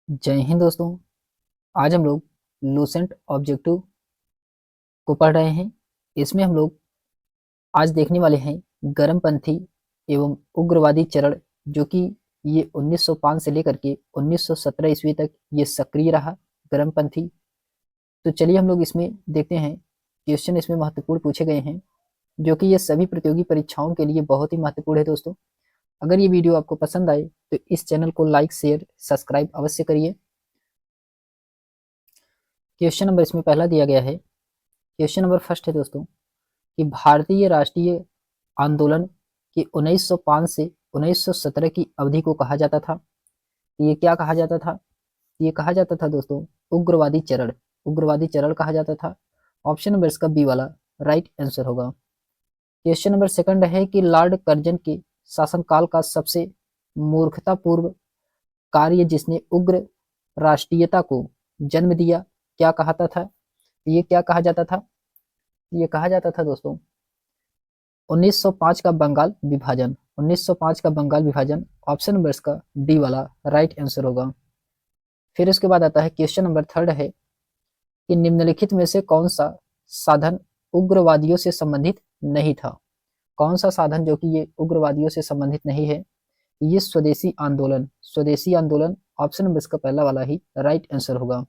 जय हिंद दोस्तों। आज हम लोग लूसेंट ऑब्जेक्टिव को पढ़ रहे हैं। इसमें हम लोग आज देखने वाले हैं गर्मपंथी एवं उग्रवादी चरण, जो कि ये 1905 से लेकर के 1917 ईस्वी तक ये सक्रिय रहा गर्मपंथी। तो चलिए हम लोग इसमें देखते हैं। क्वेश्चन इसमें महत्वपूर्ण पूछे गए हैं, जो कि ये सभी प्रतियोगी परीक्षाओं के लिए बहुत ही महत्वपूर्ण है दोस्तों। अगर ये वीडियो आपको पसंद आए तो इस चैनल को लाइक शेयर सब्सक्राइब अवश्य करिए। क्वेश्चन नंबर इसमें पहला दिया गया है। क्वेश्चन नंबर फर्स्ट है दोस्तों कि भारतीय राष्ट्रीय आंदोलन की 1905 से 1917 की अवधि को कहा जाता था। ये क्या कहा जाता था? ये कहा जाता था दोस्तों उग्रवादी चरण। उग्रवादी चरण कहा जाता था। ऑप्शन नंबर इसका बी वाला राइट आंसर होगा। क्वेश्चन नंबर सेकंड है कि लॉर्ड कर्जन के शासनकाल का सबसे मूर्खतापूर्ण कार्य जिसने उग्र राष्ट्रीयता को जन्म दिया, क्या कहता था? ये क्या कहा जाता था? ये कहा जाता था दोस्तों 1905 का बंगाल विभाजन। 1905 का बंगाल विभाजन ऑप्शन नंबर इसका डी वाला राइट आंसर होगा। फिर इसके बाद आता है क्वेश्चन नंबर थर्ड है कि निम्नलिखित में से कौन सा साधन उग्रवादियों से संबंधित नहीं था? कौन सा साधन जो कि ये उग्रवादियों से संबंधित नहीं है? ये स्वदेशी आंदोलन। स्वदेशी आंदोलन ऑप्शन नंबर इसका पहला वाला ही राइट आंसर होगा।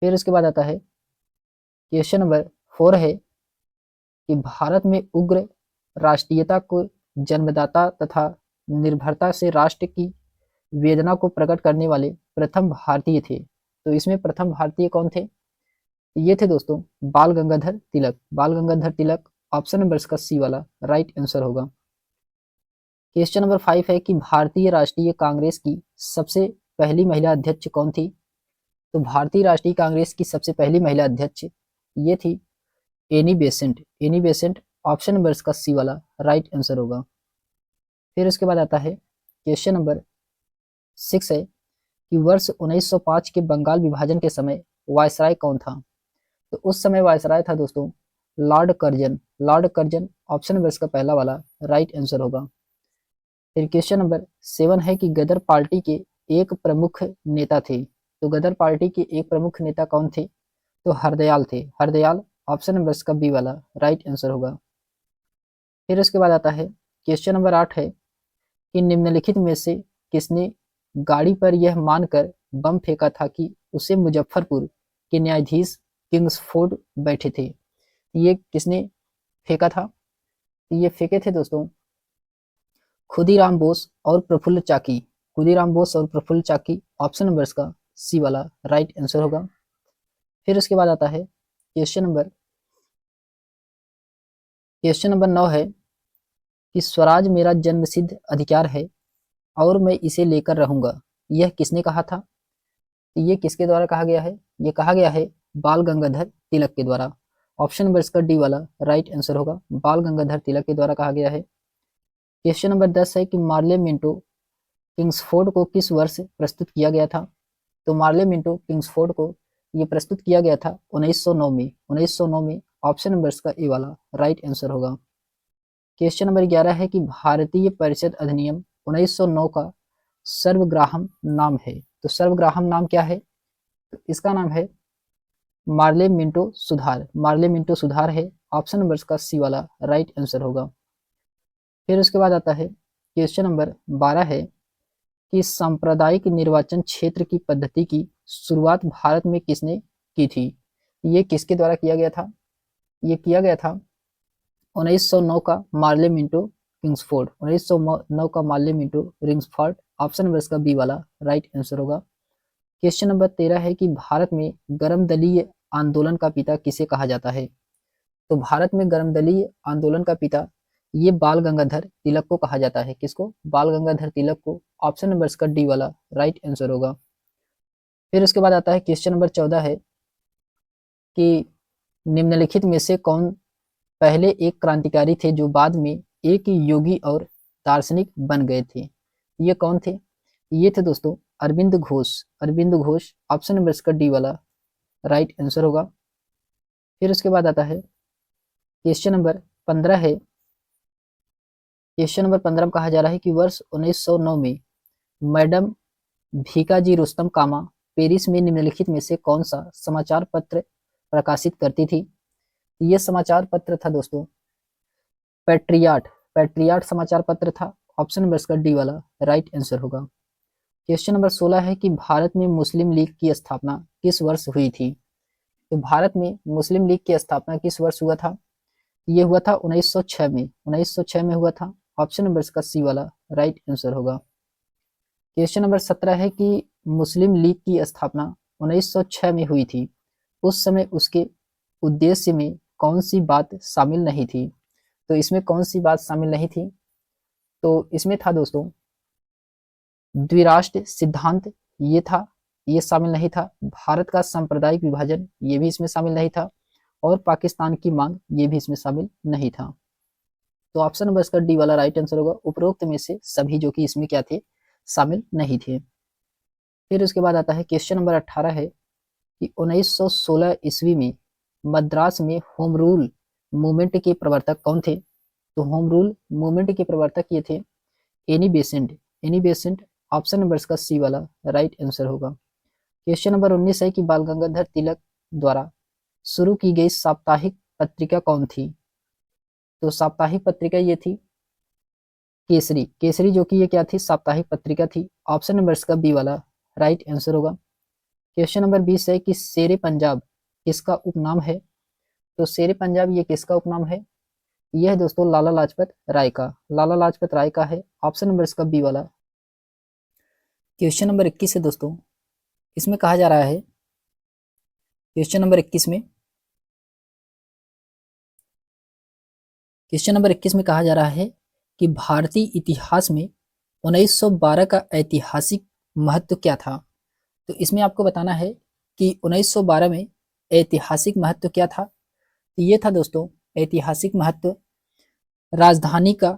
फिर इसके बाद आता है क्वेश्चन नंबर फोर है कि भारत में उग्र राष्ट्रीयता को जन्मदाता तथा निर्भरता से राष्ट्र की वेदना को प्रकट करने वाले प्रथम भारतीय थे। तो इसमें प्रथम भारतीय कौन थे? ये थे दोस्तों बाल गंगाधर तिलक। बाल गंगाधर तिलक ऑप्शन नंबर इसका सी वाला राइट आंसर होगा। क्वेश्चन नंबर 5 है कि भारतीय राष्ट्रीय कांग्रेस की सबसे पहली महिला अध्यक्ष कौन थी? तो भारतीय राष्ट्रीय कांग्रेस की सबसे पहली महिला अध्यक्ष ये थी Annie Besant. Annie Besant option number इसका सी वाला राइट आंसर होगा। फिर उसके बाद आता है क्वेश्चन नंबर 6 है कि वर्ष 1905 के बंगाल विभाजन के समय वायसराय कौन था? तो उस समय वायसराय था दोस्तों Lord Curzon. Lord Curzon option number इसका पहला वाला राइट आंसर होगा। फिर क्वेश्चन नंबर 7 है कि गदर पार्टी के एक प्रमुख नेता थे। तो गदर पार्टी के एक प्रमुख नेता कौन थे? तो हरदयाल थे। हरदयाल ऑप्शन नंबर इसका बी वाला राइट आंसर होगा। फिर उसके बाद आता है क्वेश्चन नंबर 8 है कि निम्नलिखित में से किसने गाड़ी पर यह मानकर बम फेंका था कि उसे मुजफ्फरपुर के न्यायाधीश किंग्सफोर्ड बैठे थे? ये किसने फेंका था? ये फेंके थे दोस्तों खुदीराम बोस और प्रफुल्ल चाकी। खुदीराम बोस और प्रफुल्ल चाकी ऑप्शन नंबर इसका सी वाला राइट आंसर होगा। फिर उसके बाद आता है क्वेश्चन नंबर 9 है कि स्वराज मेरा जन्मसिद्ध अधिकार है और मैं इसे लेकर रहूंगा, यह किसने कहा था? तो ये किसके द्वारा कहा गया है? ये कहा गया है बाल गंगाधर तिलक के द्वारा। ऑप्शन नंबर इसका डी वाला राइट आंसर होगा। बाल गंगाधर तिलक के द्वारा कहा गया है। क्वेश्चन नंबर 10 है कि मार्ले मिंटो किंग्सफोर्ड को किस वर्ष प्रस्तुत किया गया था? तो मार्ले मिंटो किंग्सफोर्ड को ये प्रस्तुत किया गया था 1909 में। 1909 में ऑप्शन नंबर इसका ए वाला राइट आंसर होगा। क्वेश्चन नंबर 11 है कि भारतीय परिषद अधिनियम 1909 का सर्वग्राहम नाम है। तो सर्वग्राहम नाम क्या है? तो इसका नाम है मार्ले मिंटो सुधार। मार्ले मिंटो सुधार है। ऑप्शन नंबर इसका सी वाला राइट आंसर होगा। फिर उसके बाद आता है क्वेश्चन नंबर 12 है कि सांप्रदायिक निर्वाचन क्षेत्र की पद्धति की शुरुआत भारत में किसने की थी? ये किसके द्वारा किया गया था? ये किया गया था 1909 का मार्ले मिंटो किंग्सफोर्ड। 1909 का मार्ले मिंटो रिंग्सफोर्ड ऑप्शन नंबर इसका बी वाला राइट आंसर होगा। क्वेश्चन नंबर 13 है कि भारत में गर्म दलीय आंदोलन का पिता किसे कहा जाता है? तो भारत में गर्म दलीय आंदोलन का पिता ये बाल गंगाधर तिलक को कहा जाता है। किसको? बाल गंगाधर तिलक को। ऑप्शन नंबर इसका डी वाला राइट आंसर होगा। फिर उसके बाद आता है क्वेश्चन नंबर 14 है कि निम्नलिखित में से कौन पहले एक क्रांतिकारी थे जो बाद में एक योगी और दार्शनिक बन गए थे? ये कौन थे? ये थे दोस्तों अरविंद घोष। अरविंद घोष ऑप्शन नंबर इसका डी वाला राइट आंसर होगा। फिर उसके बाद आता है क्वेश्चन नंबर 15 है। क्वेश्चन नंबर 15 में कहा जा रहा है कि वर्ष 1909 में मैडम भीकाजी रुस्तम कामा पेरिस में निम्नलिखित में से कौन सा समाचार पत्र प्रकाशित करती थी? ये समाचार पत्र था दोस्तों पैट्रियाट, पैट्रियाट समाचार पत्र था। ऑप्शन नंबर इसका डी वाला राइट आंसर होगा। क्वेश्चन नंबर 16 है कि भारत में मुस्लिम लीग की स्थापना किस वर्ष हुई थी? तो भारत में मुस्लिम लीग की स्थापना किस वर्ष हुआ था? ये हुआ था 1906 में, 1906 में हुआ था। ऑप्शन नंबर इसका सी वाला राइट आंसर होगा। क्वेश्चन नंबर 17 है कि मुस्लिम लीग की स्थापना 1906 में हुई थी, उस समय उसके उद्देश्य में कौन सी बात शामिल नहीं थी? तो इसमें कौन सी बात शामिल नहीं थी? तो इसमें था दोस्तों द्विराष्ट्र सिद्धांत, ये था, ये शामिल नहीं था। भारत का सांप्रदायिक विभाजन, ये भी इसमें शामिल नहीं था। और पाकिस्तान की मांग, ये भी इसमें शामिल नहीं था। तो ऑप्शन नंबर इसका डी वाला राइट आंसर होगा, उपरोक्त में से सभी जो कि इसमें क्या थे, शामिल नहीं थे। फिर उसके बाद आता है क्वेश्चन नंबर 18 है कि 1916 ईस्वी में मद्रास में होम रूल मूवमेंट के प्रवर्तक कौन थे? तो होम रूल मूवमेंट के प्रवर्तक ये थे Annie Besant, Annie Besant. Option number इसका सी वाला राइट आंसर होगा। क्वेश्चन नंबर 19 है कि बाल गंगाधर तिलक द्वारा शुरू की गई साप्ताहिक पत्रिका कौन थी? तो साप्ताहिक पत्रिका ये थी केसरी, केसरी जो कि ये क्या थी, साप्ताहिक पत्रिका थी। ऑप्शन नंबर इसका बी वाला राइट आंसर होगा। क्वेश्चन नंबर 20 है कि शेरे पंजाब किसका उपनाम है? तो शेरे पंजाब ये किसका उपनाम है? यह है दोस्तों लाला लाजपत राय का, लाला लाजपत राय का है। ऑप्शन नंबर इसका बी वाला। क्वेश्चन नंबर 21 है दोस्तों, इसमें कहा जा रहा है, क्वेश्चन नंबर 21 में, क्वेश्चन नंबर 21 में कहा जा रहा है कि भारतीय इतिहास में 1912 का ऐतिहासिक महत्व क्या था? तो इसमें आपको बताना है कि 1912 में ऐतिहासिक महत्व क्या था। तो ये था दोस्तों ऐतिहासिक महत्व राजधानी का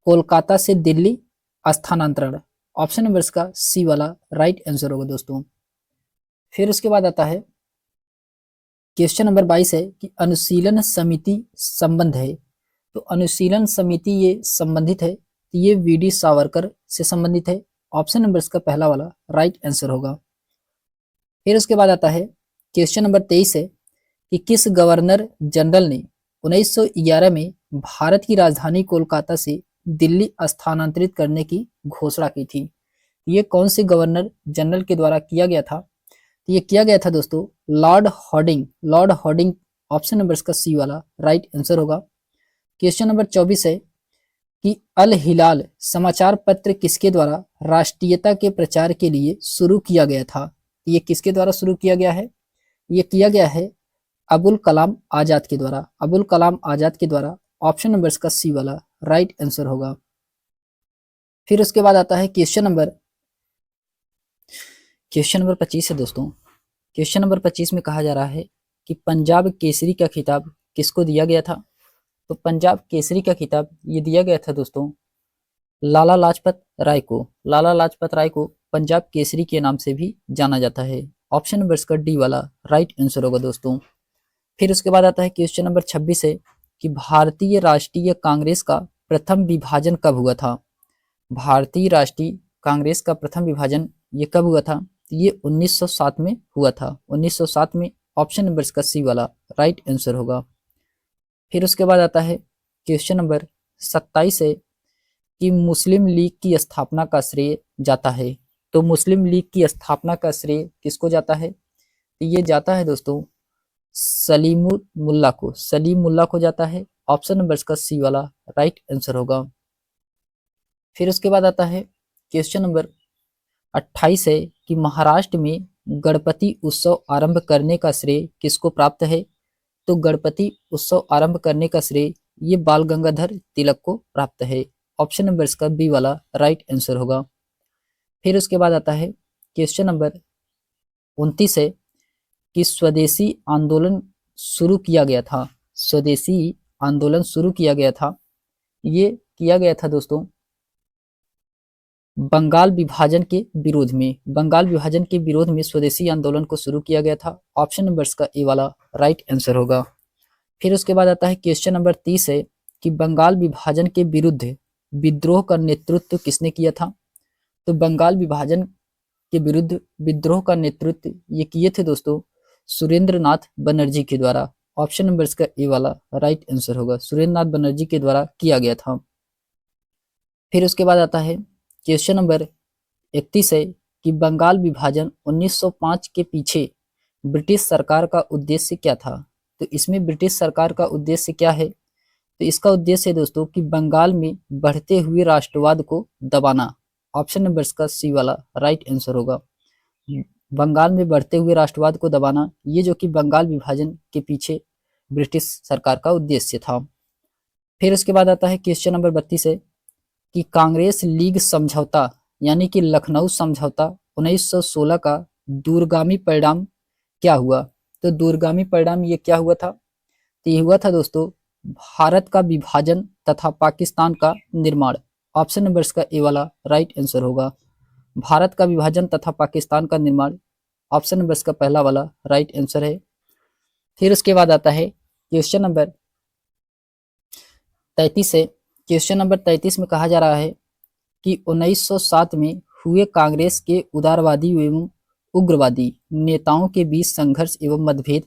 कोलकाता से दिल्ली स्थानांतरण। ऑप्शन नंबर इसका सी वाला राइट आंसर होगा दोस्तों। फिर उसके बाद आता है क्वेश्चन नंबर 22 है कि अनुशीलन समिति संबंध है। तो अनुशीलन समिति ये संबंधित है, तो ये वीडी सावरकर से संबंधित है। ऑप्शन नंबर इसका पहला वाला राइट आंसर होगा। फिर उसके बाद आता है क्वेश्चन नंबर 23 है कि किस गवर्नर जनरल ने 1911 में भारत की राजधानी कोलकाता से दिल्ली स्थानांतरित करने की घोषणा की थी? ये कौन से गवर्नर जनरल के द्वारा किया गया था? तो ये किया गया था दोस्तों Lord Harding, Lord Harding. Option number इसका सी वाला राइट आंसर होगा। क्वेश्चन नंबर 24 है कि अल हिलाल समाचार पत्र किसके द्वारा राष्ट्रीयता के प्रचार के लिए शुरू किया गया था? ये किसके द्वारा शुरू किया गया है? ये किया गया है अबुल कलाम आजाद के द्वारा, अबुल कलाम आजाद के द्वारा। ऑप्शन नंबर इसका सी वाला राइट आंसर होगा। फिर उसके बाद आता है क्वेश्चन नंबर 25 है दोस्तों। क्वेश्चन नंबर 25 में कहा जा रहा है कि पंजाब केसरी का खिताब किसको दिया गया था? तो पंजाब केसरी का खिताब ये दिया गया था दोस्तों लाला लाजपत राय को, लाला लाजपत राय को पंजाब केसरी के नाम से भी जाना जाता है। ऑप्शन नंबर इसका डी वाला राइट आंसर होगा दोस्तों। फिर उसके बाद आता है क्वेश्चन नंबर 26 है कि भारतीय राष्ट्रीय कांग्रेस का प्रथम विभाजन कब हुआ था? भारतीय राष्ट्रीय कांग्रेस का प्रथम विभाजन ये कब हुआ था? ये 1907 में हुआ था, 1907 में। ऑप्शन नंबर इसका सी वाला राइट आंसर होगा। फिर उसके बाद आता है क्वेश्चन नंबर 27 है कि मुस्लिम लीग की स्थापना का श्रेय जाता है। तो मुस्लिम लीग की स्थापना का श्रेय किसको जाता है? तो ये जाता है दोस्तों सलीमुल मुल्ला को, सलीम मुल्ला को जाता है। ऑप्शन नंबर इसका सी वाला राइट आंसर होगा। फिर उसके बाद आता है क्वेश्चन नंबर 28 है कि महाराष्ट्र में गणपति उत्सव आरंभ करने का श्रेय किसको प्राप्त है? तो गणपति उत्सव आरंभ करने का श्रेय ये बाल गंगाधर तिलक को प्राप्त है। ऑप्शन नंबर इसका बी वाला राइट आंसर होगा। फिर उसके बाद आता है क्वेश्चन नंबर 29 है कि स्वदेशी आंदोलन शुरू किया गया था, स्वदेशी आंदोलन शुरू किया गया था, ये किया गया था दोस्तों बंगाल विभाजन के विरोध में, बंगाल विभाजन के विरोध में स्वदेशी आंदोलन को शुरू किया गया था। ऑप्शन नंबर इसका ए वाला राइट आंसर होगा। फिर उसके बाद आता है क्वेश्चन नंबर 30 है कि बंगाल विभाजन के विरुद्ध विद्रोह का नेतृत्व किसने किया था? तो बंगाल विभाजन के विरुद्ध विद्रोह का नेतृत्व ये किए थे दोस्तों सुरेंद्र नाथ बनर्जी के द्वारा। ऑप्शन नंबर इसका ए वाला राइट आंसर होगा, सुरेंद्र नाथ बनर्जी के द्वारा किया गया था। फिर उसके बाद आता है क्वेश्चन नंबर 31 है कि बंगाल विभाजन 1905 के पीछे ब्रिटिश सरकार का उद्देश्य क्या था। तो इसमें ब्रिटिश सरकार का उद्देश्य क्या है, तो इसका उद्देश्य है दोस्तों कि बंगाल में बढ़ते हुए राष्ट्रवाद को दबाना। ऑप्शन नंबर इसका सी वाला राइट आंसर होगा, बंगाल में बढ़ते हुए राष्ट्रवाद को दबाना, ये जो कि बंगाल विभाजन के पीछे ब्रिटिश सरकार का उद्देश्य था। फिर उसके बाद आता है क्वेश्चन नंबर 32 है कि कांग्रेस लीग समझौता यानी कि लखनऊ समझौता 1916 का दूरगामी परिणाम क्या हुआ। तो दूरगामी परिणाम ये क्या हुआ था, तो ये हुआ था दोस्तों भारत का विभाजन तथा पाकिस्तान का निर्माण। ऑप्शन नंबर इसका ए वाला राइट आंसर होगा, भारत का विभाजन तथा पाकिस्तान का निर्माण। ऑप्शन नंबर इसका पहला वाला राइट आंसर है। फिर उसके बाद आता है क्वेश्चन नंबर 33 है। क्वेश्चन नंबर 33 में कहा जा रहा है कि 1907 में हुए कांग्रेस के उदारवादी एवं उग्रवादी नेताओं के बीच संघर्ष एवं मतभेद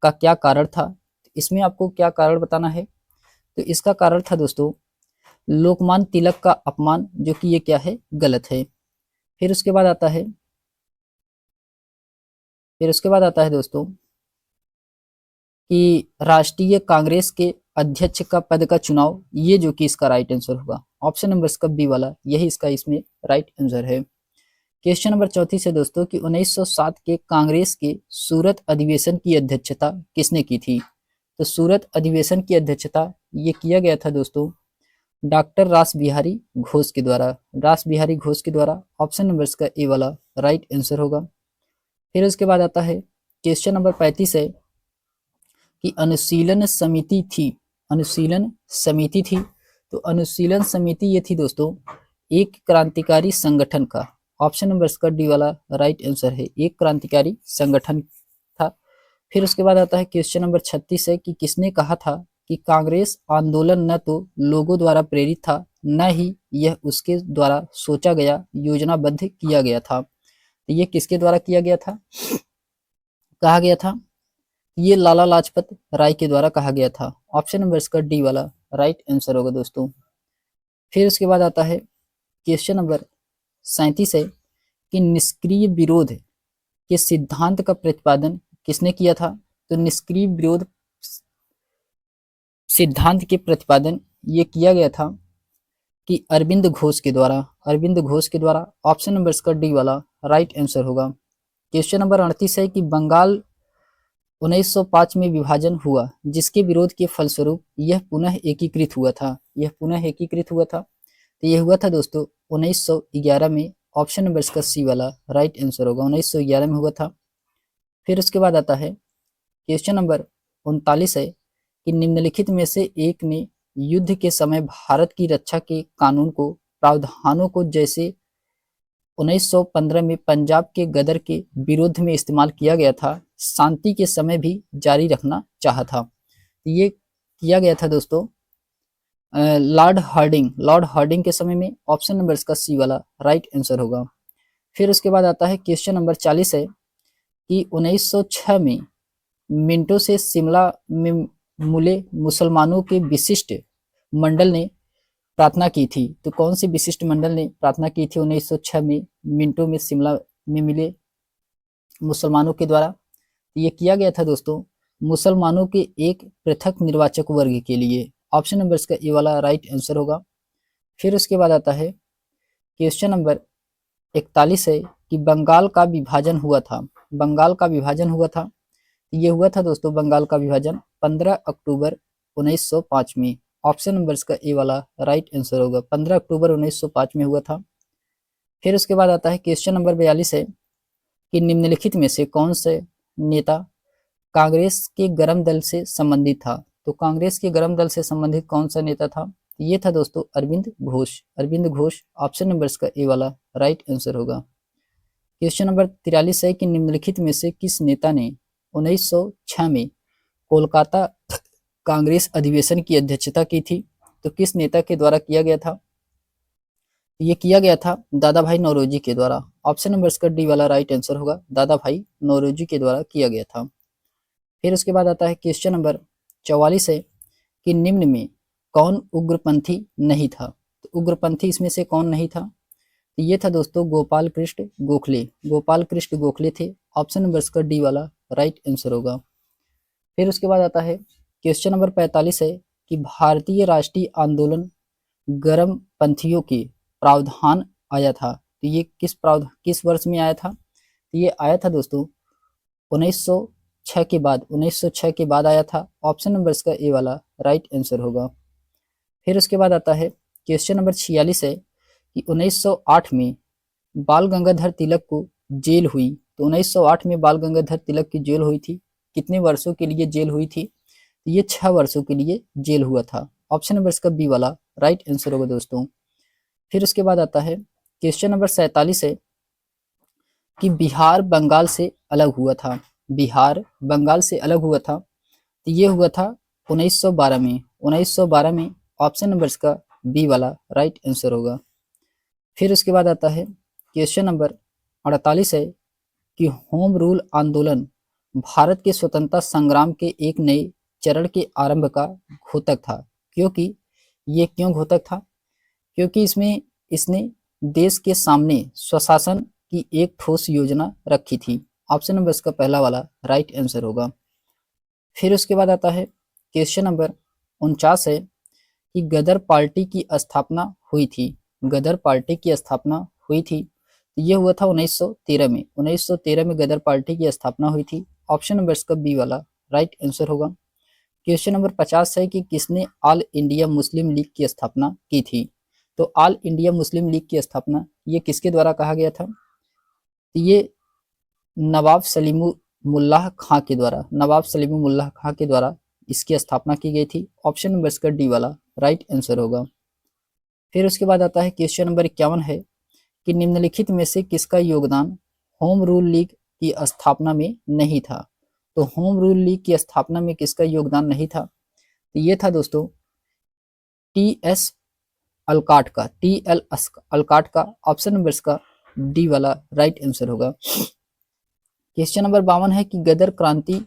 का क्या कारण था। इसमें आपको क्या कारण बताना है, तो इसका कारण था दोस्तों लोकमान्य तिलक का अपमान, जो कि ये क्या है गलत है। फिर उसके बाद आता है दोस्तों कि राष्ट्रीय कांग्रेस के अध्यक्ष का पद का चुनाव, ये जो कि इसका राइट आंसर होगा। ऑप्शन नंबर इसका बी वाला यही इसका इसमें राइट आंसर है। क्वेश्चन नंबर 34 है दोस्तों कि 1907 के कांग्रेस के सूरत अधिवेशन की अध्यक्षता किसने की थी। तो सूरत अधिवेशन की अध्यक्षता ये किया गया था दोस्तों डॉक्टर रास बिहारी घोष के द्वारा, रास बिहारी घोष के द्वारा। ऑप्शन नंबर इसका ए वाला राइट आंसर होगा। फिर उसके बाद आता है क्वेश्चन नंबर 35 है कि अनुशीलन समिति थी, अनुशीलन समिति थी, तो अनुशीलन समिति ये थी दोस्तों एक क्रांतिकारी संगठन का। ऑप्शन नंबर इसका डी वाला राइट आंसर है, एक क्रांतिकारी संगठन था। फिर उसके बाद आता है क्वेश्चन नंबर 36 है कि किसने कहा था कि कांग्रेस आंदोलन न तो लोगों द्वारा प्रेरित था, न ही यह उसके द्वारा सोचा गया योजनाबद्ध किया गया था। तो ये किसके द्वारा किया गया था, कहा गया था, ये लाला लाजपत राय के द्वारा कहा गया था। ऑप्शन नंबर इसका डी वाला राइट आंसर होगा दोस्तों। फिर उसके बाद आता है क्वेश्चन नंबर 37 है कि निष्क्रिय विरोध के सिद्धांत का प्रतिपादन किसने किया था। तो निष्क्रिय विरोध सिद्धांत के प्रतिपादन ये किया गया था कि अरविंद घोष के द्वारा, अरविंद घोष के द्वारा। ऑप्शन नंबर इसका डी वाला राइट आंसर होगा। क्वेश्चन नंबर 38 है कि बंगाल 1905 में विभाजन हुआ जिसके विरोध के फलस्वरूप यह पुनः एकीकृत हुआ था, यह पुनः एकीकृत हुआ था। तो यह हुआ था दोस्तों 1911 में। ऑप्शन नंबर इसका सी वाला राइट आंसर होगा, 1911 में हुआ था। फिर उसके बाद आता है क्वेश्चन नंबर 39 है कि निम्नलिखित में से एक ने युद्ध के समय भारत की रक्षा के कानून को प्रावधानों को जैसे 1915 में पंजाब के गदर के विरोध में इस्तेमाल किया गया था, शांति के समय भी जारी रखना चाहा था। ये किया गया था दोस्तों लॉर्ड हार्डिंग के समय में। ऑप्शन नंबर इसका सी वाला राइट आंसर होगा। फिर उसके बाद आता है क्वेश्चन नंबर 40 है कि 1906 में मिंटो से शिमला में मूले मुसलमानों के विशिष्ट मंडल ने प्रार्थना की थी। तो कौन सी विशिष्ट मंडल ने प्रार्थना की थी 1906 में मिंटो में शिमला में मिले मुसलमानों के द्वारा। ये किया गया था दोस्तों मुसलमानों के एक पृथक निर्वाचक वर्ग के लिए। ऑप्शन नंबर इसका ए वाला राइट आंसर होगा। फिर उसके बाद आता है क्वेश्चन नंबर 41 है कि बंगाल का विभाजन हुआ था, बंगाल का विभाजन हुआ था, ये हुआ था दोस्तों बंगाल का विभाजन 15 अक्टूबर 1905 में। ऑप्शन नंबर इसका ए वाला राइट आंसर होगा, 15 अक्टूबर 1905 में हुआ था। फिर उसके बाद आता है क्वेश्चन नंबर 42 है कि निम्नलिखित में से कौन से नेता कांग्रेस के गरम दल से संबंधित था। तो कांग्रेस के गरम दल से संबंधित कौन सा नेता था, ये था दोस्तों अरविंद घोष, अरविंद घोष। ऑप्शन नंबर इसका ए वाला राइट आंसर होगा। क्वेश्चन नंबर 43 है कि निम्नलिखित में से किस नेता ने 1906 में कोलकाता कांग्रेस अधिवेशन की अध्यक्षता की थी। तो किस नेता के द्वारा किया गया था, ये किया गया था दादा भाई नौरोजी के द्वारा। ऑप्शन नंबर इसका डी वाला राइट आंसर होगा, दादा भाई नौरोजी के द्वारा किया गया था। फिर उसके बाद आता है क्वेश्चन नंबर 44 है कि निम्न में कौन उग्रपंथी नहीं था। तो उग्रपंथी इसमें से कौन नहीं था? तो ये था दोस्तों गोपाल कृष्ण गोखले, गोपाल कृष्ण गोखले थे। ऑप्शन नंबर इसका डी वाला राइट आंसर होगा। फिर उसके बाद आता है क्वेश्चन नंबर 45 है कि भारतीय राष्ट्रीय आंदोलन गरम पंथियों के प्रावधान आया था। तो ये किस वर्ष में आया था? तो ये आया था दोस्तों 1906 के बाद, 1906 के बाद आया था। ऑप्शन नंबर इसका ए वाला राइट आंसर होगा। फिर उसके बाद आता है क्वेश्चन नंबर 46 है कि 1908 में बाल गंगाधर तिलक को जेल हुई। तो 1908 में बाल गंगाधर तिलक की जेल हुई थी। कितने वर्षों के लिए जेल हुई थी? तो ये 6 वर्षों के लिए जेल हुआ था। ऑप्शन नंबर इसका बी वाला राइट आंसर होगा दोस्तों। फिर उसके बाद आता है क्वेश्चन नंबर 47 है कि बिहार बंगाल से अलग हुआ था। बिहार बंगाल से अलग हुआ था, तो ये हुआ था 1912 में, 1912 में। ऑप्शन नंबर इसका बी वाला राइट आंसर होगा। फिर उसके बाद आता है क्वेश्चन नंबर 48 है कि होम रूल आंदोलन भारत के स्वतंत्रता संग्राम के एक नए चरण के आरंभ का घोतक था। क्योंकि ये क्यों घोतक था? क्योंकि इसमें इसने देश के सामने स्वशासन की एक ठोस योजना रखी थी। ऑप्शन नंबर इसका पहला वाला राइट आंसर होगा। फिर उसके बाद आता है क्वेश्चन नंबर 49 है कि गदर पार्टी की स्थापना हुई थी। गदर पार्टी की स्थापना हुई थी, ये हुआ था 1913 में। 1913 में गदर पार्टी की स्थापना हुई थी। ऑप्शन नंबर इसका बी वाला राइट आंसर होगा। क्वेश्चन नंबर 50 है कि किसने ऑल इंडिया मुस्लिम लीग की स्थापना की थी। तो ऑल इंडिया मुस्लिम लीग की स्थापना ये किसके द्वारा कहा गया था? ये नवाब सलीमुल्लाह खां के द्वारा, नवाब सलीमुल्लाह खां के द्वारा इसकी स्थापना की गई थी। ऑप्शन नंबर इसका डी वाला राइट आंसर होगा। फिर उसके बाद आता है क्वेश्चन नंबर 51 है कि निम्नलिखित में से किसका योगदान होम रूल लीग की स्थापना में नहीं था। तो होम रूल लीग की स्थापना में किसका योगदान नहीं था? तो ये था दोस्तों टी एस अलकाट का, टी एल अलकाट का। ऑप्शन नंबर इसका डी वाला राइट आंसर होगा। क्वेश्चन नंबर 52 है कि गदर क्रांति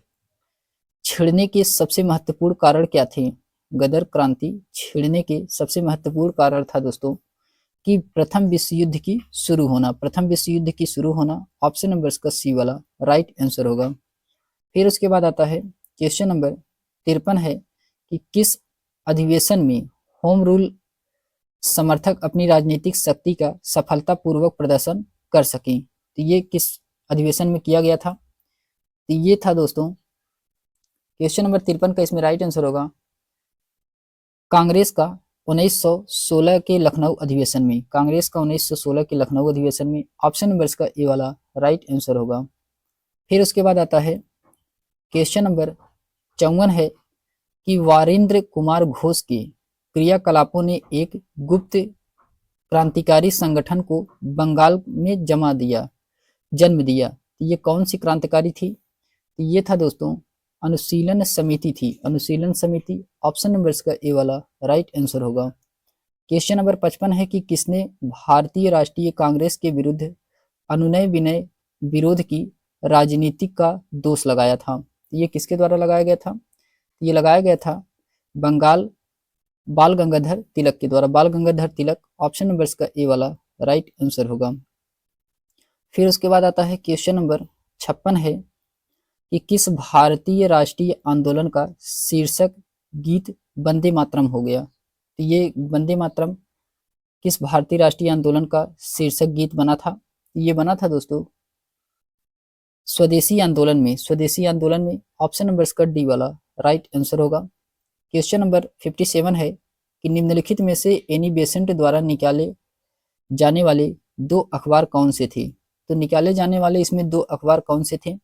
छिड़ने के सबसे महत्वपूर्ण कारण क्या थे? गदर क्रांति छिड़ने के सबसे महत्वपूर्ण कारण था दोस्तों कि प्रथम विश्व युद्ध की शुरू होना, प्रथम विश्व युद्ध की शुरू होना। ऑप्शन नंबर इसका सी वाला राइट आंसर होगा। फिर उसके बाद आता है क्वेश्चन नंबर 53 है कि किस अधिवेशन में होम रूल समर्थक अपनी राजनीतिक शक्ति का सफलतापूर्वक प्रदर्शन कर सकें। तो ये किस अधिवेशन में किया गया था? तो ये था दोस्तों क्वेश्चन नंबर 53 का इसमें राइट आंसर होगा कांग्रेस का 1916 के लखनऊ अधिवेशन में, कांग्रेस का 1916 के लखनऊ अधिवेशन में। ऑप्शन नंबर इसका ए वाला राइट आंसर होगा। फिर उसके बाद आता है क्वेश्चन नंबर 54 है कि वारिंद्र कुमार घोष के क्रियाकलापों ने एक गुप्त क्रांतिकारी संगठन को बंगाल में जन्म दिया। ये कौन सी क्रांतिकारी थी? ये था दोस्तों अनुशीलन समिति थी, अनुशीलन समिति। ऑप्शन नंबर इसका ए वाला राइट आंसर होगा। क्वेश्चन नंबर 55 है कि किसने भारतीय राष्ट्रीय कांग्रेस के विरुद्ध अनुनय विनय विरोध की राजनीति का दोष लगाया था? ये किसके द्वारा लगाया गया था? ये लगाया गया था बंगाल बाल गंगाधर तिलक के द्वारा, बाल गंगाधर तिलक। ऑप्शन नंबर इसका ए वाला राइट आंसर होगा। फिर उसके बाद आता है क्वेश्चन नंबर 56 है कि किस भारतीय राष्ट्रीय आंदोलन का शीर्षक गीत वंदे मातरम हो गया? तो ये वंदे मातरम किस भारतीय राष्ट्रीय आंदोलन का शीर्षक गीत बना था? ये बना था दोस्तों स्वदेशी आंदोलन में, स्वदेशी आंदोलन में। ऑप्शन नंबर इसका डी वाला राइट आंसर होगा। क्वेश्चन नंबर 57 है कि निम्नलिखित में से एनी बेसेंट द्वारा निकाले जाने वाले दो अखबार कौन से थे? तो निकाले जाने वाले इसमें दो अखबार कौन से थे?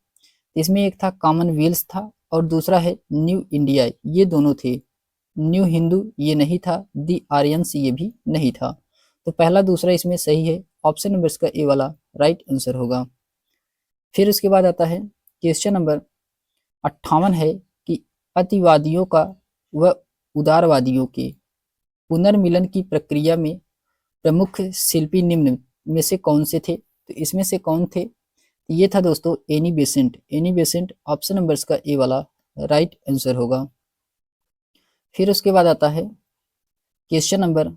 इसमें एक था कॉमनवेल्थ था और दूसरा है न्यू इंडिया, ये दोनों थे। न्यू हिंदू ये नहीं था, दी आर्यंस ये भी नहीं था। तो पहला दूसरा इसमें सही है। ऑप्शन नंबर इसका ए वाला राइट आंसर होगा। फिर उसके बाद आता है क्वेश्चन नंबर 58 है कि अतिवादियों का व उदारवादियों के पुनर्मिलन की प्रक्रिया में प्रमुख शिल्पी निम्न में से कौन से थे? तो इसमें से कौन थे? ये था दोस्तों Annie Besant. Annie Besant option number इसका ए वाला राइट आंसर होगा। फिर उसके बाद आता है क्वेश्चन नंबर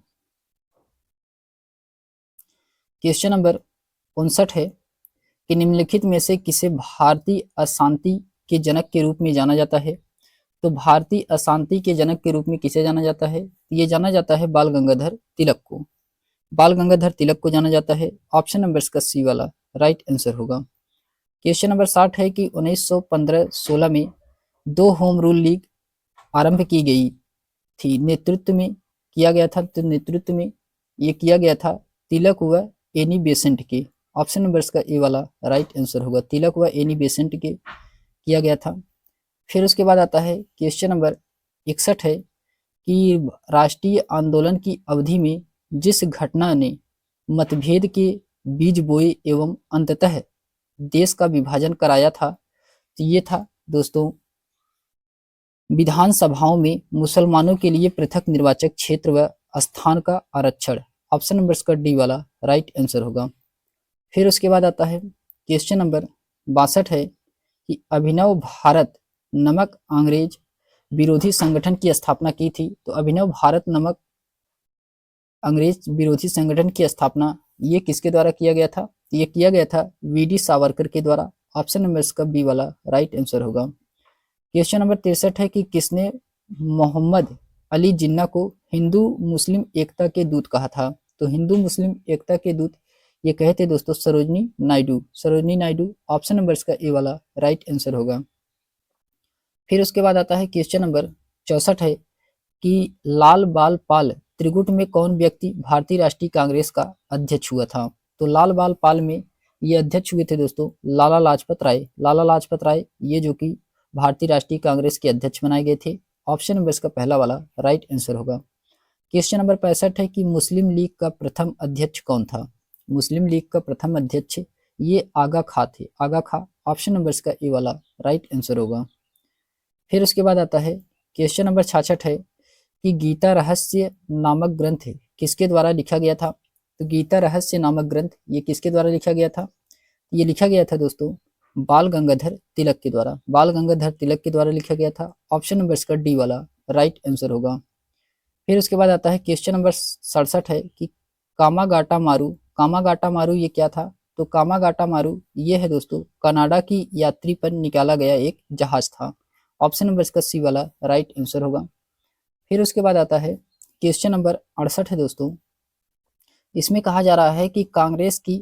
59 है कि निम्नलिखित में से किसे भारतीय अशांति के जनक के रूप में जाना जाता है? तो भारतीय अशांति के जनक के रूप में किसे जाना जाता है? ये जाना जाता है बाल गंगाधर तिलक को। बाल गंगाधर तिलक को जाना जाता है। ऑप्शन नंबर इसका सी वाला राइट आंसर होगा। क्वेश्चन नंबर 60 है कि 1915-16 में 2 होम रूल लीग आरंभ की गई थी, नेतृत्व में किया गया था। तो नेतृत्व में ये किया गया था तिलक व एनी बेसेंट के। ऑप्शन नंबर इसका ए वाला राइट आंसर होगा। तिलक व एनी बेसेंट के किया गया था। फिर उसके बाद आता है क्वेश्चन नंबर 61 है कि राष्ट्रीय आंदोलन की अवधि में जिस घटना ने मतभेद के बीज बोए एवं अंततः देश का विभाजन कराया था, तो ये था दोस्तों विधानसभाओं में मुसलमानों के लिए पृथक निर्वाचक क्षेत्र व स्थान का आरक्षण। ऑप्शन नंबर इसका डी वाला राइट आंसर होगा। फिर उसके बाद आता है क्वेश्चन नंबर 62 है कि अभिनव भारत नमक अंग्रेज विरोधी संगठन की स्थापना की थी। तो अभिनव भारत नमक अंग्रेज विरोधी संगठन की स्थापना ये किसके द्वारा किया गया था? ये किया गया था वीडी सावरकर के द्वारा। ऑप्शन नंबर इसका बी वाला राइट आंसर होगा। क्वेश्चन नंबर 63 है कि किसने मोहम्मद अली जिन्ना को हिंदू मुस्लिम एकता के दूत कहा था? तो हिंदू मुस्लिम एकता के दूत ये कहे थे दोस्तों सरोजनी नायडू। सरोजनी नायडू ऑप्शन नंबर इसका ए वाला राइट आंसर होगा। फिर उसके बाद आता है क्वेश्चन नंबर 64 है कि लाल बाल पाल त्रिगुट में कौन व्यक्ति भारतीय राष्ट्रीय कांग्रेस का अध्यक्ष हुआ था? तो लाल बाल पाल में ये अध्यक्ष हुए थे दोस्तों लाला लाजपत राय। लाला लाजपत राय ये जो कि भारतीय राष्ट्रीय कांग्रेस के अध्यक्ष बनाए गए थे। ऑप्शन नंबर इसका पहला वाला राइट आंसर होगा। क्वेश्चन नंबर 65 है कि मुस्लिम लीग का प्रथम अध्यक्ष कौन था? मुस्लिम लीग का प्रथम अध्यक्ष ये आगा खां थे। आगा खां ऑप्शन नंबर इसका ए वाला राइट आंसर होगा। फिर उसके बाद आता है क्वेश्चन नंबर 66 है कि गीता रहस्य नामक ग्रंथ किसके द्वारा लिखा गया था? तो गीता रहस्य नामक ग्रंथ ये किसके द्वारा लिखा गया था? ये लिखा गया था दोस्तों बाल गंगाधर तिलक के द्वारा। बाल गंगाधर तिलक के द्वारा लिखा गया था। ऑप्शन नंबर इसका डी वाला राइट आंसर होगा। फिर उसके बाद आता है क्वेश्चन नंबर 67 है कि कामागाटा मारू। कामागाटा मारू ये क्या था? तो कामागाटा मारू ये है दोस्तों कनाडा की यात्री पर निकाला गया एक जहाज था। ऑप्शन नंबर इसका सी वाला राइट आंसर होगा। फिर उसके बाद आता है क्वेश्चन नंबर 68 है दोस्तों। इसमें कहा जा रहा है कि कांग्रेस की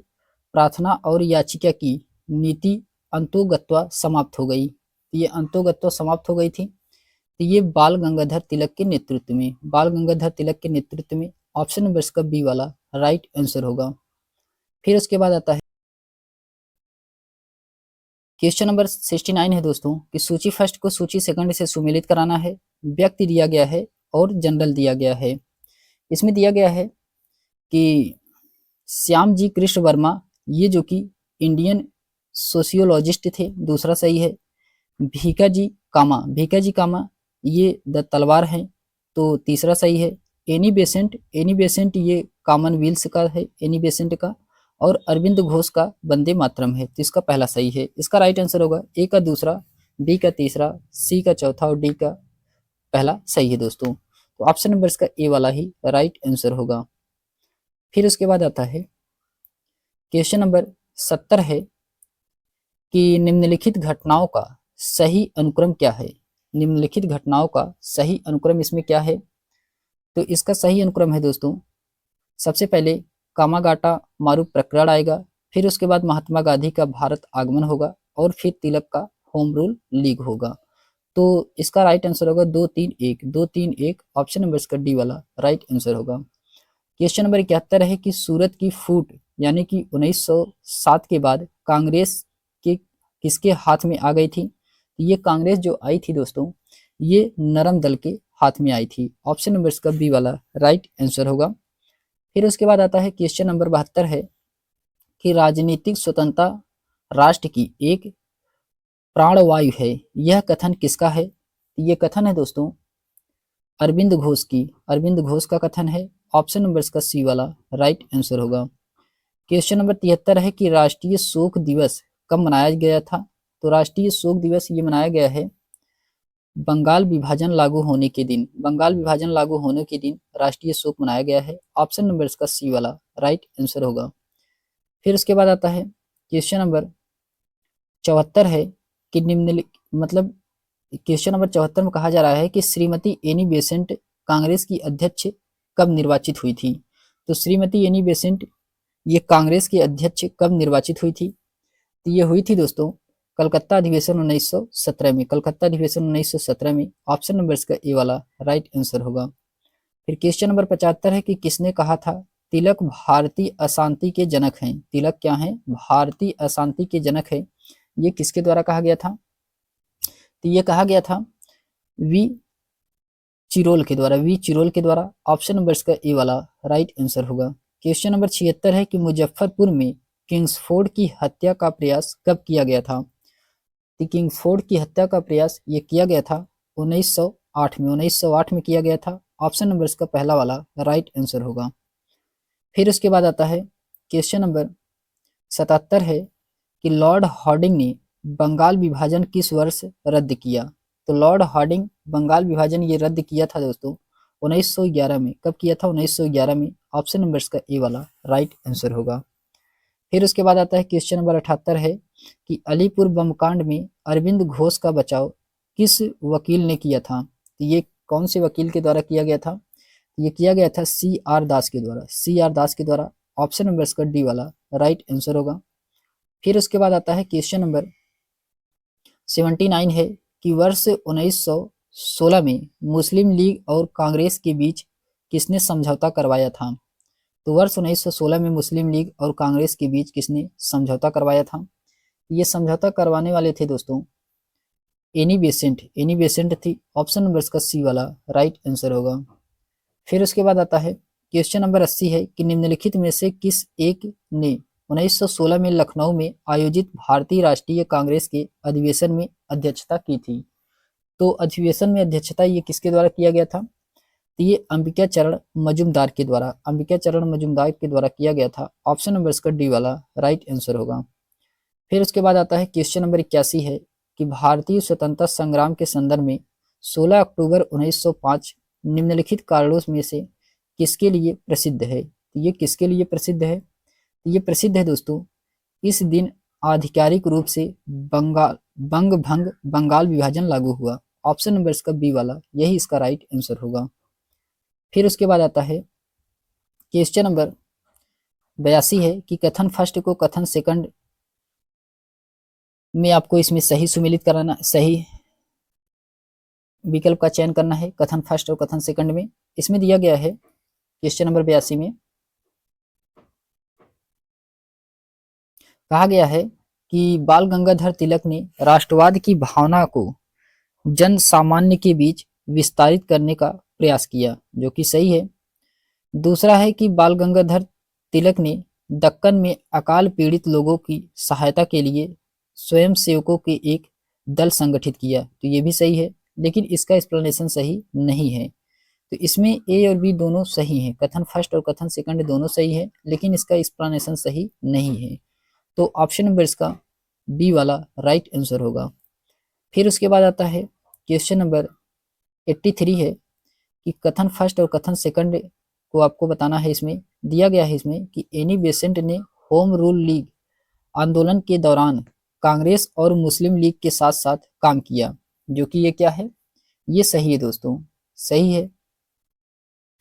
प्रार्थना और याचिका की नीति अंतोगत्वा समाप्त हो गई। ये अंतोगत्वा समाप्त हो गई थी। तो ये बाल गंगाधर तिलक के नेतृत्व में, बाल गंगाधर तिलक के नेतृत्व में। ऑप्शन नंबर इसका बी वाला राइट आंसर होगा। फिर उसके बाद आता है क्वेश्चन नंबर 69 है दोस्तों कि सूची फर्स्ट को सूची सेकंड से सुमेलित कराना है। व्यक्ति दिया गया है और जनरल दिया गया है। इसमें दिया गया है कि श्याम जी कृष्ण वर्मा ये जो कि इंडियन सोशियोलॉजिस्ट थे, दूसरा सही है। भीका जी कामा ये द तलवार है, तो तीसरा सही है। एनी बेसेंट ये कॉमनवेल्थ का है, एनी बेसेंट का। और अरविंद घोष का वंदे मातरम है, तो इसका पहला सही है। इसका राइट आंसर होगा ए का दूसरा, बी का तीसरा, सी का चौथा और डी का पहला सही है दोस्तों। तो ऑप्शन नंबर इसका ए वाला ही राइट आंसर होगा। फिर उसके बाद आता है क्वेश्चन नंबर 70 है कि निम्नलिखित घटनाओं का सही अनुक्रम क्या है? निम्नलिखित घटनाओं का सही अनुक्रम इसमें क्या है? तो इसका सही अनुक्रम है दोस्तों सबसे पहले कामागाटा मारू प्रकरण आएगा, फिर उसके बाद महात्मा गांधी का भारत आगमन होगा और फिर तिलक का होम रूल लीग होगा। तो इसका राइट आंसर होगा 2-3-1 ऑप्शन नंबर इसका डी वाला राइट आंसर होगा। क्वेश्चन नंबर 71 है कि सूरत की फूट यानी कि 1907 के बाद कांग्रेस के किसके हाथ में आ गई थी? ये कांग्रेस जो आई थी दोस्तों ये नरम दल के हाथ में आई थी। ऑप्शन नंबर इसका बी वाला राइट आंसर होगा। फिर उसके बाद आता है क्वेश्चन नंबर 72 है कि राजनीतिक स्वतंत्रता राष्ट्र की एक प्राणवायु है, यह कथन किसका है? ये कथन है दोस्तों अरविंद घोष का कथन है। ऑप्शन नंबर इसका सी वाला राइट आंसर होगा। क्वेश्चन नंबर 73 है कि राष्ट्रीय शोक दिवस कब मनाया गया था। तो राष्ट्रीय शोक दिवस ये मनाया गया है बंगाल विभाजन लागू होने के दिन। बंगाल विभाजन लागू होने के दिन राष्ट्रीय शोक मनाया गया है। ऑप्शन नंबर इसका सी वाला राइट आंसर होगा। फिर उसके बाद आता है क्वेश्चन नंबर 74 है कि मतलब क्वेश्चन नंबर 74 में कहा जा रहा है कि श्रीमती एनी बेसेंट कांग्रेस की अध्यक्ष कब निर्वाचित हुई थी। तो श्रीमती एनी बेसेंट ये कांग्रेस की अध्यक्ष कब निर्वाचित हुई थी। तो ये हुई थी दोस्तों कलकत्ता अधिवेशन 1917 में। कलकत्ता अधिवेशन 1917 में। ऑप्शन नंबर इसका ए वाला राइट आंसर होगा। फिर क्वेश्चन नंबर 75 है कि किसने कहा था तिलक भारतीय अशांति के जनक हैं। तिलक क्या है भारतीय अशांति के जनक है। ये किसके द्वारा कहा गया था। तो ये कहा गया था वी चिरोल के द्वारा। वी चिरोल के द्वारा। ऑप्शन नंबर इसका ए वाला राइट आंसर होगा। क्वेश्चन नंबर 76 है कि मुजफ्फरपुर में किंग्सफोर्ड की हत्या का प्रयास कब किया गया था। तो किंग्सफोर्ड की हत्या का प्रयास ये किया गया था 1908 में। 1908 में किया गया था। ऑप्शन नंबर इसका पहला वाला राइट आंसर होगा। फिर उसके बाद आता है क्वेश्चन नंबर 77 है कि लॉर्ड हार्डिंग ने बंगाल विभाजन किस वर्ष रद्द किया। तो लॉर्ड हार्डिंग बंगाल विभाजन ये रद्द किया था दोस्तों 1911 में। कब किया था 1911 में। ऑप्शन नंबर इसका ए वाला राइट आंसर होगा। फिर उसके बाद आता है क्वेश्चन नंबर 78 है कि अलीपुर बम कांड में अरविंद घोष का बचाव किस वकील ने किया था। तो ये कौन से वकील के द्वारा किया गया था। ये किया गया था सी आर दास के द्वारा। सी आर दास के द्वारा। ऑप्शन नंबर इसका डी वाला राइट आंसर होगा। फिर उसके बाद आता है क्वेश्चन नंबर 79 है कि वर्ष 1916 में मुस्लिम लीग और कांग्रेस के बीच किसने समझौता करवाया था। तो वर्ष 1916 में मुस्लिम लीग और कांग्रेस के बीच किसने समझौता करवाया था। ये समझौता करवाने वाले थे दोस्तों एनी बेसेंट। एनी बेसेंट थी। ऑप्शन नंबर इसका सी वाला राइट आंसर होगा। फिर उसके बाद आता है क्वेश्चन नंबर 80 है कि निम्नलिखित में से किस एक ने 1916 में लखनऊ में आयोजित भारतीय राष्ट्रीय कांग्रेस के अधिवेशन में अध्यक्षता की थी। तो अधिवेशन में अध्यक्षता ये किसके द्वारा किया गया था। तो ये अंबिका चरण मजुमदार के द्वारा। अंबिका चरण मजुमदार के द्वारा किया गया था। ऑप्शन नंबर इसका डी वाला राइट आंसर होगा। फिर उसके बाद आता है क्वेश्चन नंबर 81 है कि भारतीय स्वतंत्रता संग्राम के संदर्भ में 16 अक्टूबर 1905 निम्नलिखित कारणों में से किसके लिए प्रसिद्ध है। तो ये किसके लिए प्रसिद्ध है। तो ये प्रसिद्ध है दोस्तों इस दिन आधिकारिक रूप से बंगाल विभाजन लागू हुआ। ऑप्शन नंबर इसका बी वाला यही इसका राइट आंसर होगा। फिर उसके बाद आता है क्वेश्चन नंबर 82 है कि कथन फर्स्ट को कथन सेकंड में आपको इसमें सही सुमेलित कराना, सही विकल्प का चयन करना है कथन फर्स्ट और कथन सेकंड में। इसमें दिया गया है क्वेश्चन नंबर 82 में कहा गया है कि बाल गंगाधर तिलक ने राष्ट्रवाद की भावना को जन सामान्य के बीच विस्तारित करने का प्रयास किया, जो कि सही है। दूसरा है कि बाल गंगाधर तिलक ने दक्कन में अकाल पीड़ित लोगों की सहायता के लिए स्वयं सेवकों के एक दल संगठित किया, तो ये भी सही है। लेकिन इसका एक्सप्लेनेशन सही नहीं है। तो इसमें ए और बी दोनों सही हैं। कथन फर्स्ट और कथन सेकंड दोनों सही है, लेकिन इसका एक्सप्लेनेशन सही नहीं है। तो ऑप्शन नंबर इसका बी वाला राइट आंसर होगा। फिर उसके बाद आता है क्वेश्चन नंबर 83 है कि कथन फर्स्ट और कथन सेकंड को आपको बताना है। इसमें दिया गया है इसमें कि एनी बेसेंट ने होम रूल लीग आंदोलन के दौरान कांग्रेस और मुस्लिम लीग के साथ साथ काम किया, जो कि ये क्या है, ये सही है दोस्तों, सही है।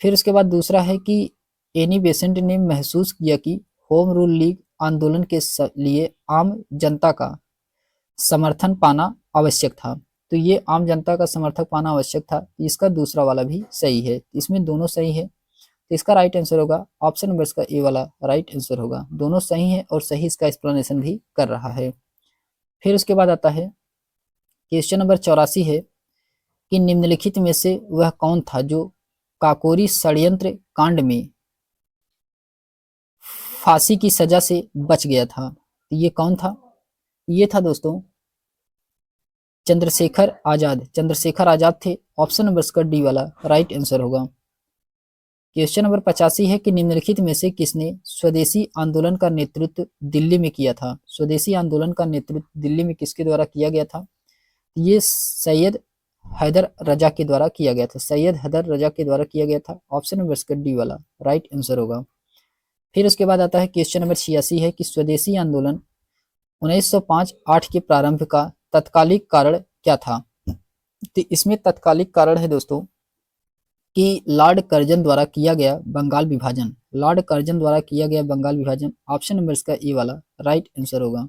फिर उसके बाद दूसरा है कि एनी बेसेंट ने महसूस किया कि होम रूल लीग आंदोलन के लिए आम जनता का समर्थन पाना आवश्यक था। तो ये आम जनता का समर्थक पाना आवश्यक था। इसका दूसरा वाला भी सही है। इसमें दोनों सही है। तो इसका राइट आंसर होगा ऑप्शन नंबर इसका ए वाला राइट आंसर होगा। दोनों सही है और सही इसका एक्सप्लेनेशन भी कर रहा है। फिर उसके बाद आता है क्वेश्चन नंबर 84 है कि निम्नलिखित में से वह कौन था जो काकोरी षड्यंत्र कांड में फांसी की सजा से बच गया था। तो ये कौन था, ये था दोस्तों चंद्रशेखर आजाद। चंद्रशेखर आजाद थे। ऑप्शन नंबर इसका डी वाला राइट आंसर होगा। क्वेश्चन नंबर 85 है कि निम्नलिखित में से किसने स्वदेशी आंदोलन का नेतृत्व दिल्ली में किया था। स्वदेशी आंदोलन का नेतृत्व दिल्ली में किसके द्वारा किया गया था? ये सैयद हैदर रजा के द्वारा किया गया था। सैयद हैदर रजा के द्वारा किया गया था। ऑप्शन नंबर इसका डी वाला राइट आंसर होगा। फिर उसके बाद आता है क्वेश्चन नंबर 86 है कि स्वदेशी आंदोलन 1905-8 के प्रारंभ का तत्कालिक कारण क्या था? तो इसमें तत्कालिक कारण है दोस्तों कि लॉर्ड कर्जन द्वारा किया गया बंगाल विभाजन। लॉर्ड कर्जन द्वारा किया गया बंगाल विभाजन। ऑप्शन नंबर इसका ए वाला राइट आंसर होगा।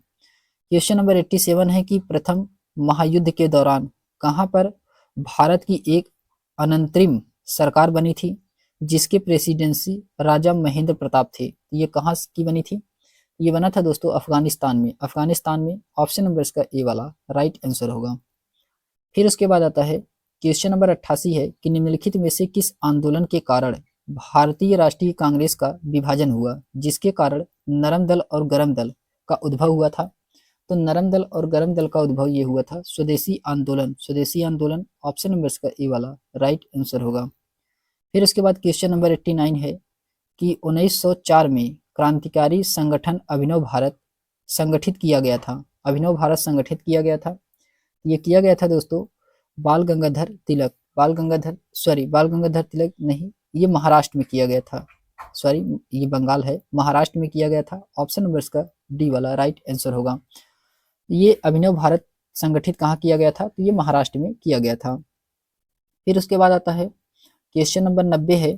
क्वेश्चन नंबर 87 है कि प्रथम महायुद्ध के दौरान कहां पर भारत की एक अनंतरिम सरकार बनी थी जिसके प्रेसिडेंसी राजा महेंद्र प्रताप थे? ये कहां की बनी थी? ये बना था दोस्तों अफगानिस्तान में। अफगानिस्तान में ऑप्शन नंबर इसका ए वाला राइट आंसर होगा। फिर उसके बाद आता है क्वेश्चन नंबर 88 है कि निम्नलिखित में से किस आंदोलन के कारण भारतीय राष्ट्रीय कांग्रेस का विभाजन हुआ जिसके कारण नरम दल और गरम दल का उद्भव हुआ था? तो नरम दल और गरम दल का उद्भव ये हुआ था स्वदेशी आंदोलन। स्वदेशी आंदोलन ऑप्शन नंबर इसका ए वाला राइट आंसर होगा। फिर उसके बाद क्वेश्चन नंबर 89 है कि 1904 में क्रांतिकारी संगठन अभिनव भारत संगठित किया गया था। अभिनव भारत संगठित किया गया था। ये किया गया था दोस्तों बाल गंगाधर तिलक। बाल गंगाधर तिलक नहीं, ये महाराष्ट्र में किया गया था। सॉरी, ये बंगाल है, महाराष्ट्र में किया गया था। ऑप्शन नंबर इसका डी वाला राइट आंसर होगा। ये अभिनव भारत संगठित कहाँ किया गया था? तो ये महाराष्ट्र में किया गया था। फिर उसके बाद आता है क्वेश्चन नंबर 90 है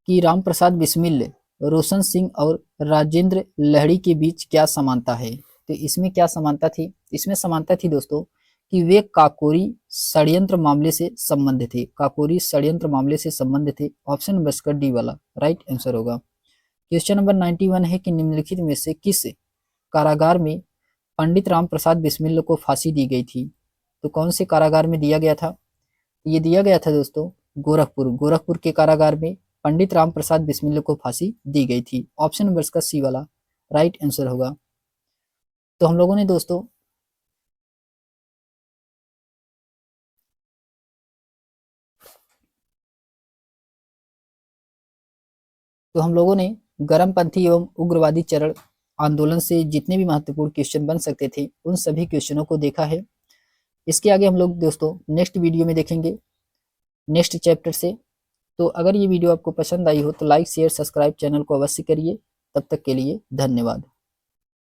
कि राम प्रसाद बिस्मिल, रोशन सिंह और राजेंद्र लहड़ी के बीच क्या समानता है? तो इसमें क्या समानता थी? इसमें समानता थी दोस्तों कि वे काकोरी षड्यंत्र मामले से संबंध थे। काकोरी षड्यंत्र मामले से संबंध थे। ऑप्शन नंबर इसका डी वाला राइट आंसर होगा। क्वेश्चन नंबर 91 है कि निम्नलिखित में से किस कारागार में पंडित राम प्रसाद बिस्मिल को फांसी दी गई थी? तो कौन से कारागार में दिया गया था? ये दिया गया था दोस्तों गोरखपुर के कारागार में पंडित राम प्रसाद बिस्मिल को फांसी दी गई थी। ऑप्शन नंबर इसका सी वाला राइट आंसर होगा। तो हम लोगों ने गर्मपंथी एवं उग्रवादी चरण आंदोलन से जितने भी महत्वपूर्ण क्वेश्चन बन सकते थे उन सभी क्वेश्चनों को देखा है। इसके आगे हम लोग दोस्तों नेक्स्ट वीडियो में देखेंगे नेक्स्ट चैप्टर से। तो अगर ये वीडियो आपको पसंद आई हो तो लाइक शेयर सब्सक्राइब चैनल को अवश्य करिए। तब तक के लिए धन्यवाद।